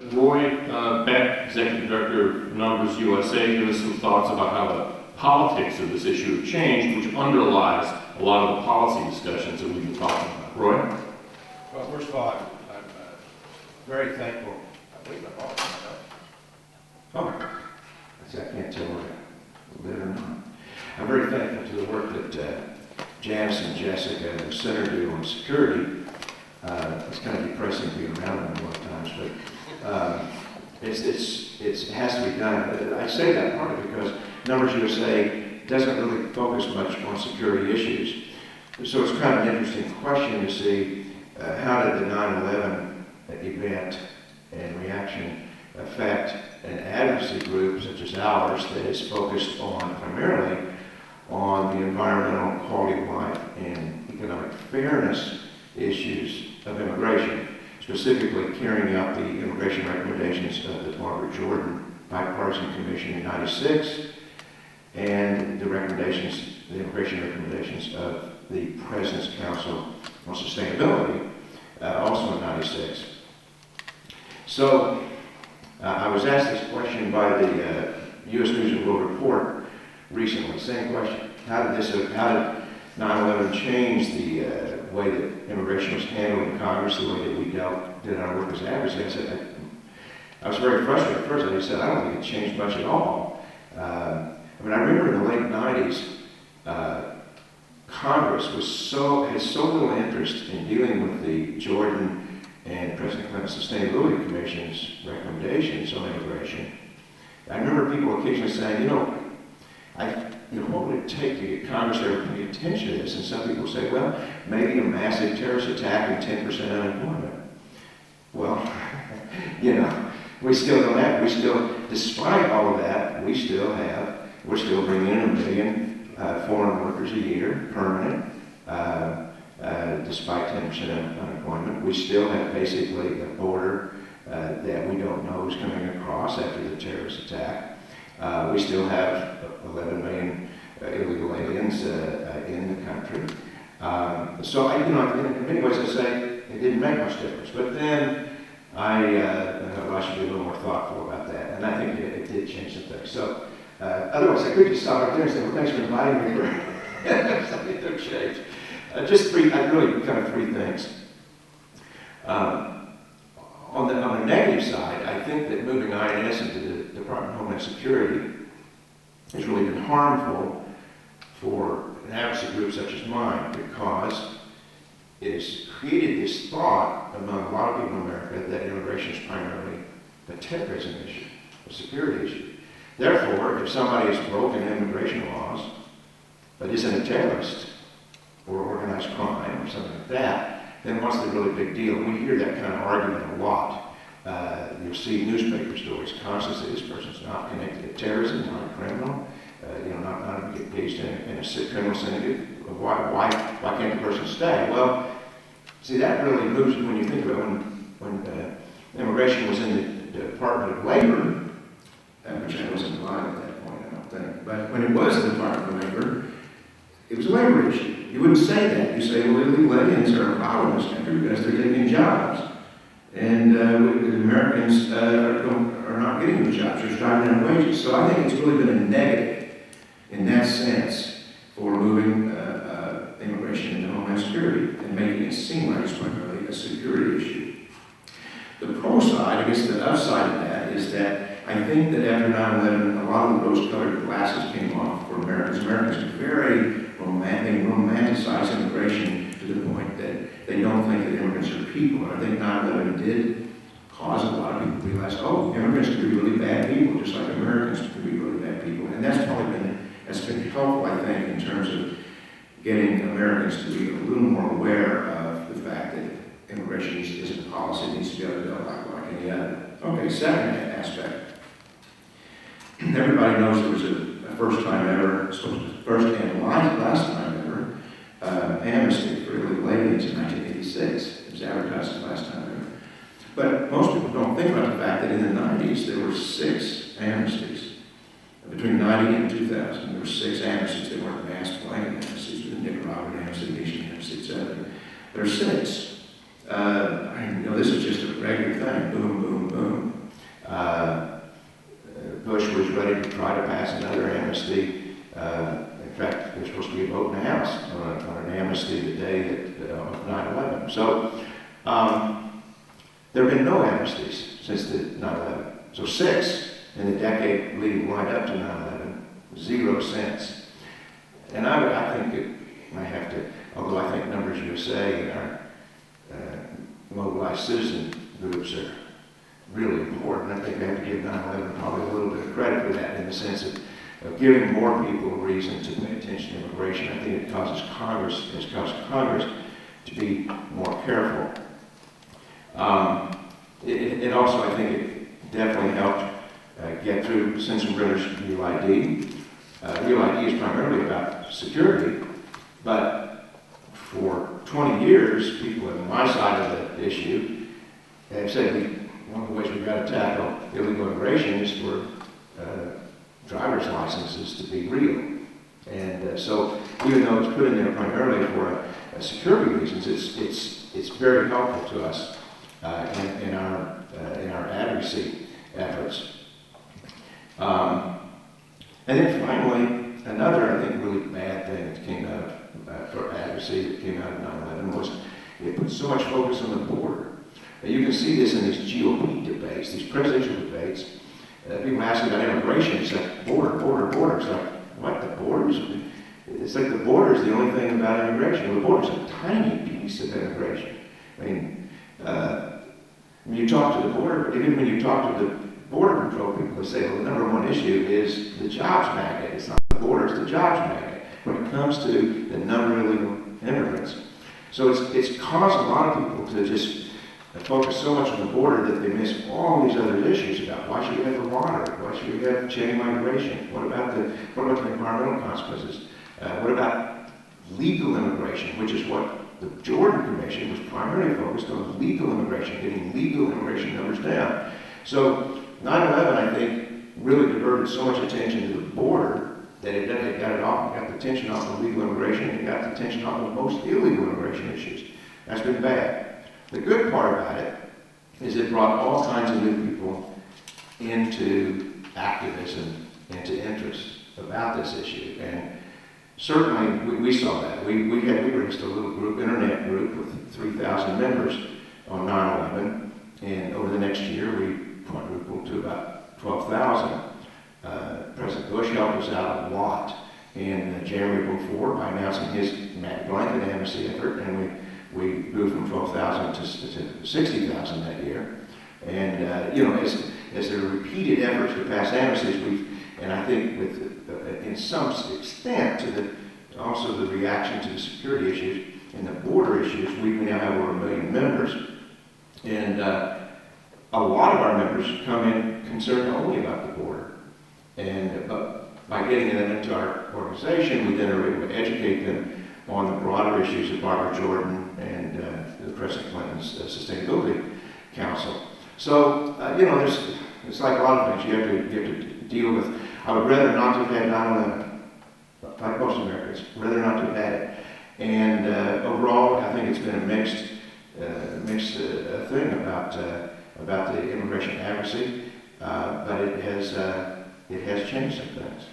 Roy Beck, Executive Director of Numbers USA, give us some thoughts about how the politics of this issue have changed, which underlies a lot of the policy discussions that we've been talking about. Roy? Well, first of all, I'm very thankful. I believe I'm off. I can't tell whether I live or not. I'm very thankful to the work that Janice and Jessica and the Center do on security. It's kind of depressing being around them a lot of times, but it has to be done. I say that partly because Numbers USA doesn't really focus much on security issues. So it's kind of an interesting question to see how did the 9/11 event and reaction affect an advocacy group such as ours that is focused on primarily on the environmental quality of life and economic fairness issues of immigration, specifically carrying out the immigration recommendations of the Margaret Jordan Bipartisan Commission in '96 and the immigration recommendations of the President's Council on Sustainability, also in '96. So I was asked this question by the U.S. News and World Report recently, same question. How did 9/11 change the way that immigration was handled in Congress, the way that we did our work as advocates? I was very frustrated at first. I said, I don't think it changed much at all. I remember in the late '90s, Congress had so little interest in dealing with the Jordan and President Clinton's Sustainability Commission's recommendations on immigration. I remember people occasionally saying, what would it take to get Congress to ever pay attention to this? And some people say, well, maybe a massive terrorist attack and 10% unemployment. Well, we still don't have, despite all of that, we're still bringing in 1 million foreign workers a year, permanent, despite 10% unemployment. We still have basically a border that we don't know who's coming across after the terrorist attack. We still have 11 million illegal aliens in the country. So in many ways I say it didn't make much difference. But then I should be a little more thoughtful about that. And I think it did change some things. So otherwise I could just stop right there and say, well, thanks for inviting me. Something to change. Just three things. On the negative side, I think that moving INS into the Department of Homeland Security has really been harmful for an advocacy group such as mine because it has created this thought among a lot of people in America that immigration is primarily a terrorism issue, a security issue. Therefore, if somebody has broken immigration laws but isn't a terrorist or organized crime or something like that, then what's the really big deal? We hear that kind of argument a lot. You'll see newspaper stories constantly say this person's not connected to terrorism, not a criminal, not engaged in a criminal syndicate. Why can't the person stay? Well, see, that really moves when you think about when immigration was in the Department of Labor, which I wasn't alive at that point, I don't think, but when it was in the Department of Labor, it was a labor issue. You wouldn't say that. You say, well, illegal aliens are a problem in this country because they're taking jobs. And the Americans are not getting the jobs. They're driving down wages. So I think it's really been a negative in that sense for moving immigration into Homeland Security and making it seem like it's primarily a security issue. The pro side, I guess the upside of that, is that I think that after 9/11, a lot of the rose-colored glasses came off for Americans. Americans are very romanticize immigration to the point that they don't think that immigrants are people. And I think 9/11 did cause a lot of people to realize, oh, immigrants can be really bad people, just like Americans can be really bad people. And that's been helpful, I think, in terms of getting Americans to be a little more aware of the fact that immigration isn't a policy that needs to be able to go like any other. Okay, second aspect. Everybody knows there was a first time ever, first and last time ever, amnesty for illegal aliens in 1986. It was advertised as last time ever. But most people don't think about the fact that in the 90s there were 6 amnesties. Between 90 and 2000, there were 6 amnesties. They weren't mass blanket amnesties, the Nicaraguan amnesty, Haitian amnesty, etc. There are 6. This is just a regular thing, boom, boom, boom. Bush was ready to try to pass another amnesty. In fact, there's supposed to be a vote in the House on an amnesty the day of 9/11. So there have been no amnesties since the 9/11. So 6 in the decade leading right up to 9/11, 0 since. And I think it might have to, although I think Numbers USA and our mobilized citizen groups are really important. I think we have to give 9/11 probably a little bit of credit for that in the sense of giving more people a reason to pay attention to immigration. I think it causes Congress, has caused Congress to be more careful. It also, I think, it definitely helped get through Sensenbrenner's Real ID. Real ID is primarily about security, but for 20 years, people on my side of the issue have said one of the ways we've got to tackle illegal immigration is for driver's licenses to be real. And so even though it's put in there primarily for security reasons, it's very helpful to us in our advocacy efforts. And then finally, another, I think, really bad thing that came out of, for advocacy that came out of 9/11 was it put so much focus on the border. You can see this in these GOP debates, these presidential debates. People ask about immigration, it's like border. It's like, what, the borders? It's like the border is the only thing about immigration. Well, the border's a tiny piece of immigration. I mean, when you talk to the border, even when you talk to the border control people, they say, well, the number one issue is the jobs magnet. It's not the border, it's the jobs magnet when it comes to the number of illegal immigrants. So it's caused a lot of people to just focus so much on the border that they miss all these other issues about why should we have the water, why should we have chain migration, what about the environmental consequences, what about legal immigration, which is what the Jordan Commission was primarily focused on, legal immigration, getting legal immigration numbers down. So 9/11, I think, really diverted so much attention to the border that it got it off, got the attention off of legal immigration, and it got the attention off of most illegal immigration issues. That's been bad. The good part about it is it brought all kinds of new people into activism, into interest about this issue. And certainly we saw that. We were just a little group, internet group with 3,000 members on 9/11. And over the next year, we quadrupled to about 12,000. President Bush helped us out a lot in January before by announcing his blanket amnesty effort, and we grew from 12,000 to 60,000 that year. And as there are repeated efforts to pass amnesties, and I think in some extent to also the reaction to the security issues and the border issues, we now have over 1 million members. And a lot of our members come in concerned only about the border. And by getting them into our organization, we then are able to educate them on the broader issues of Barbara Jordan and the President Clinton's Sustainability Council. So, it's like a lot of things you have to deal with. I would rather not have had 9/11, like most Americans, rather not to have had it. And overall, I think it's been a mixed thing about the immigration advocacy, but it has changed some things.